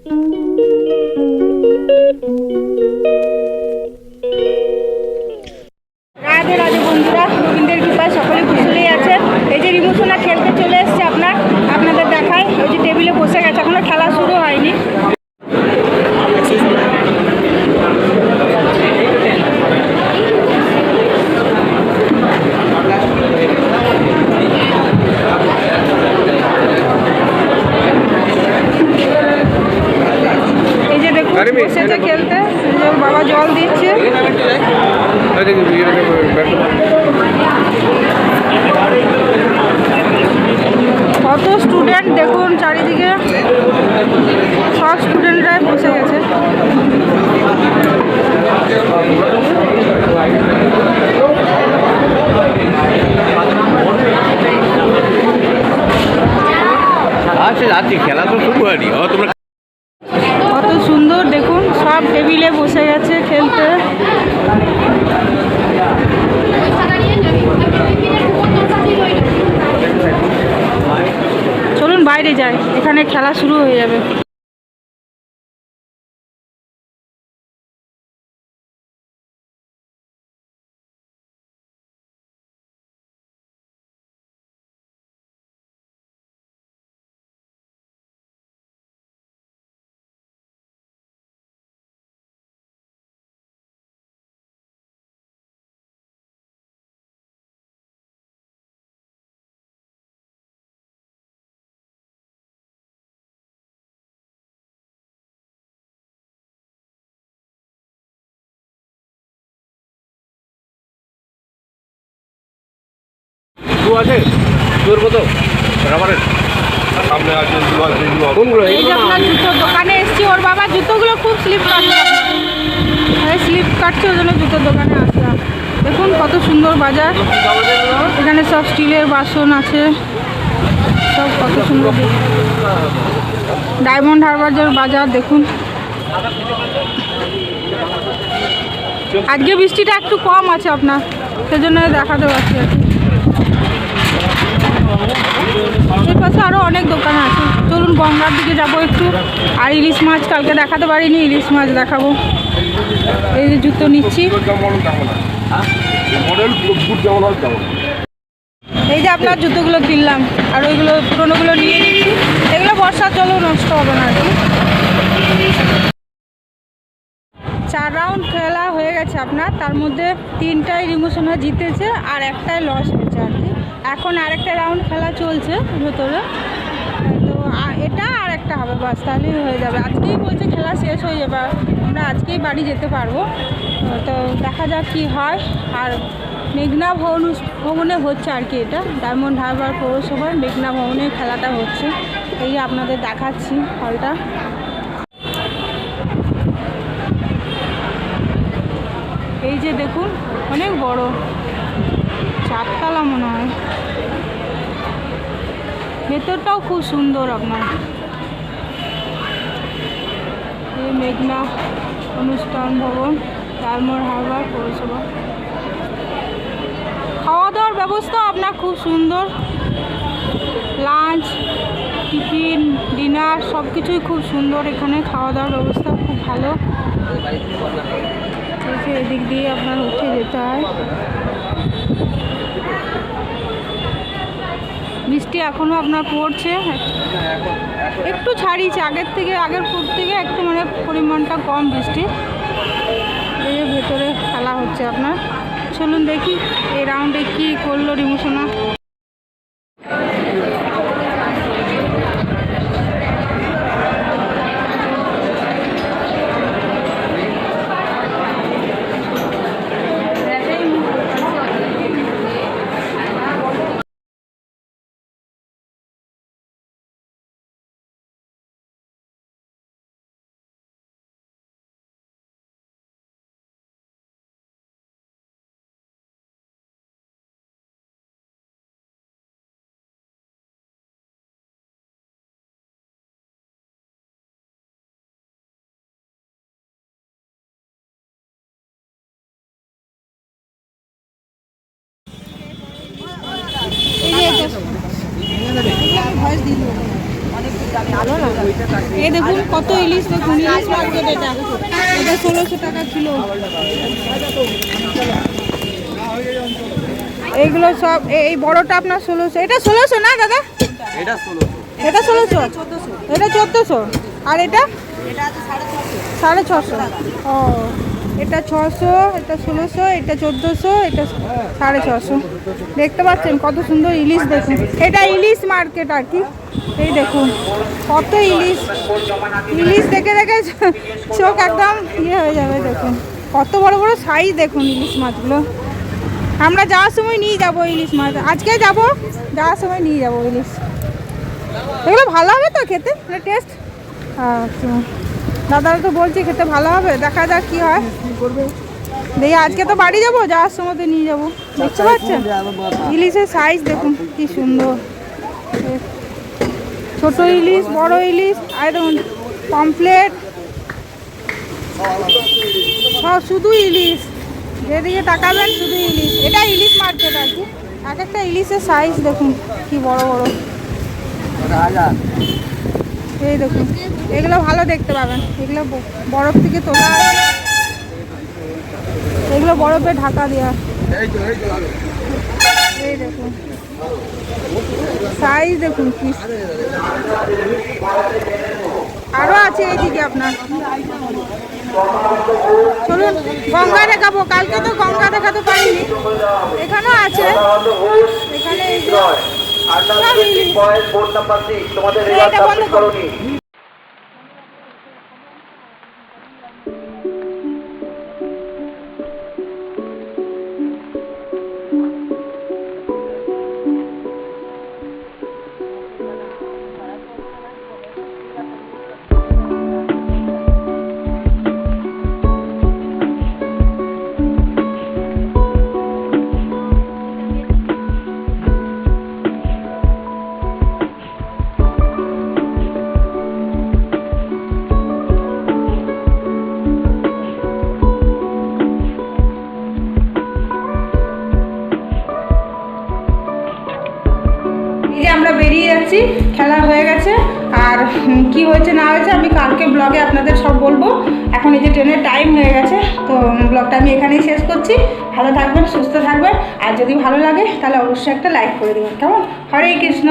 রাধে রাধে বন্ধুরা, গোবিন্দের কৃপায় সকলে কুশলেই আছেন। এই যে রিমুসোনা খেলতে চলে এসছে আপনাদের দেখায়। ওই যে টেবিলে বসে গেছে, এখনো খেলা শুরু হয়নি। এই যে দেখুন বসেছে খেলতে, বাবা জল দিচ্ছে। কত স্টুডেন্ট দেখুন চারিদিকে, সব স্টুডেন্টরাই বসে গেছে। আচ্ছা যাচ্ছি, খেলা তো শুরু হয়নি। কত সুন্দর দেখুন, সব টেবিলে বসে গেছে খেলতে। চলুন বাইরে যাই, এখানে খেলা শুরু হয়ে যাবে। আছে তোর কত রাবারের সামনে আছে কোনগুলো? এই যে আপনার জুতোর দোকানে এসেছি, ওর বাবা জুতোগুলো খুব স্লিপ কাটছে, স্লিপ কাটছে, ওই জন্য জুতোর দোকানে আসলাম। দেখুন কত সুন্দর বাজার, এখানে সব স্টিলের বাসন আছে, সব কত সুন্দর। ডায়মন্ড হারবার বাজার দেখুন। আজকে বৃষ্টিটা একটু কম আছে আপনার, সেজন্য দেখাতে পারছি আর কি। এর পাশে আরও অনেক দোকান আছে, চলুন গঙ্গার দিকে যাবো একটু। আর ইলিশ মাছ কালকে দেখাতে পারিনি, ইলিশ মাছ দেখাবো। এই যে জুতো নিচ্ছি, এই যে আপনার জুতোগুলো কিনলাম, আর ওইগুলো পুরোনোগুলো নিয়ে নিচ্ছি। এগুলো বর্ষার জলও নষ্ট হবে না আর কি। 4 রাউন্ড খেলা হয়ে গেছে আপনার, তার মধ্যে 3টাই রিমোশন জিতেছে আর একটাই লস হয়েছে আর কি। এখন আরেকটা রাউন্ড খেলা চলছে ভেতরে, তো এটা আর একটা হবে, বাস তাহলেই হয়ে যাবে। আজকেই বলছে খেলা শেষ হয়ে যাবে, আমরা আজকেই বাড়ি যেতে পারবো। তো দেখা যাক কী হয়। আর মেঘনা ভবনে হচ্ছে আর কি, এটা ডায়মন্ড হারবার পৌরসভায় মেঘনা ভবনে খেলাটা হচ্ছে। এই যে আপনাদের দেখাচ্ছি হলটা। এই যে দেখুন অনেক বড়, 4 তলা মনে হয়। ভেতরটাও খুব সুন্দর আপনার। এই মেঘনা অনুষ্ঠান ভবন, ডায়মন্ড হারবার পৌরসভা। খাওয়া দাওয়ার ব্যবস্থা আপনার খুব সুন্দর, লাঞ্চ, টিফিন, ডিনার সব কিছুই খুব সুন্দর। এখানে খাওয়া দাওয়ার ব্যবস্থা খুব ভালো। এদিক দিয়ে আপনার উঠে যেতে হয়। বৃষ্টি এখনও আপনার পড়ছে, একটু ছাড়িয়েছে আগের ফুট থেকে একটু, মানে পরিমাণটা কম বৃষ্টি। এই যে ভেতরে খেলা হচ্ছে আপনার, চলুন দেখি এই রাউন্ডে কী করলো রিমোশনা। এই দেখুন কত ইলিশ, দেখুন ইলিশ মার্কেট এটা, এটা 1600 টাকা কিলো। এইগুলো সব এই বড়টা আপনার 1600, এটা 1600 না দাদা? এটা 1600, এটা 1400, আর এটা 650। ও এটা 600, এটা 1600, এটা 1400, এটা 650। দেখতে পাচ্ছেন কত সুন্দর ইলিশ, দেখুন এটা ইলিশ মার্কেট আর কি। এই দেখুন কত ইলিশ, ইলিশ দেখে দেখে চোখ একদম ইয়ে হয়ে যাবে। দেখুন কত বড় বড় সাইজ, দেখুন ইলিশ মাছগুলো। আমরা যাওয়ার সময় নিয়ে যাবো ইলিশ মাছ, আজকে যাব, যাওয়ার সময় নিয়ে যাবো ইলিশ। এগুলো ভালো হবে তো খেতে, টেস্ট? আচ্ছা, দাদারা তো বলছে খেতে ভালো হবে, দেখা যাক কি হয়। দেখি আজকে তো বাড়ি যাবো, যাওয়ার সময় তো নিয়ে যাবো। দেখতে পাচ্ছেন ইলিশের সাইজ দেখুন কি সুন্দর, ছোট ইলিশ, বড় ইলিশ, আর দেখুন পমফ্লেট, সব শুধু ইলিশ, যেদিকে তাকাবেন শুধু ইলিশ। এটা ইলিশ মার্কেট আর কি। এক একটা ইলিশের সাইজ দেখুন কি বড় বড়। এই দেখুন এগুলো ভালো দেখতে পাবেন, এগুলো বরফ থেকে তোলা, এগুলো বরফে ঢাকা দেওয়া। এই দেখুন সাইজ দেখুন কি, আরো আছে এইদিকে আপনার। চলুন গঙ্গা দেখাবো, কালকে তো গঙ্গা দেখাতে পারিনি, এখানেও আছে। এখানে এটা বন্ধ করো। আমরা বেরিয়ে যাচ্ছি, খেলা হয়ে গেছে। আর কি হয়েছে না হয়েছে আমি কালকে ব্লগে আপনাদের সব বলবো। এখন এই যে ট্রেনের টাইম হয়ে গেছে, তো ব্লগটা আমি এখানেই শেষ করছি। ভালো থাকবেন, সুস্থ থাকবেন, আর যদি ভালো লাগে তাহলে অবশ্যই একটা লাইক করে দেবেন, কেমন? হরে কৃষ্ণ।